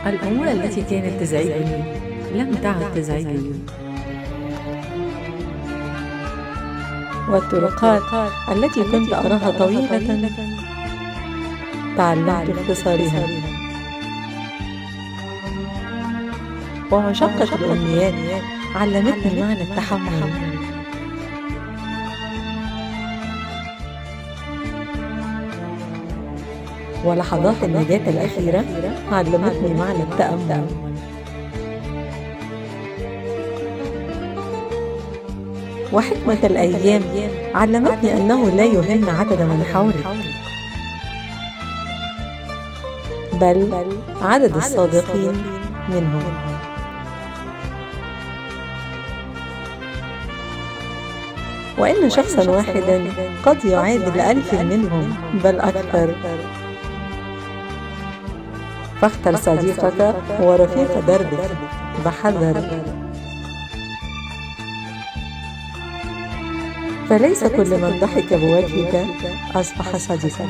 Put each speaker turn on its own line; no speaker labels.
الأمور التي كانت تزعجني لم تعد تزعجني، والطرقات التي كنت أراها طويلة تعلمت اختصارها، ومشقة الأمنيات علمتني معنى التحمل. ولحظات النجاة الأخيرة علمتني معنى التأمل. وحكمة الأيام علمتني أنه لا يهم عدد من حولك، بل عدد الصادقين منهم. وإن شخصا واحدا قد يعادل 1000 منهم بل أكثر. فاختر صديقك ورفيق دربك بحذر، فليس كل من ضحك بوجهك أصبح صديقا.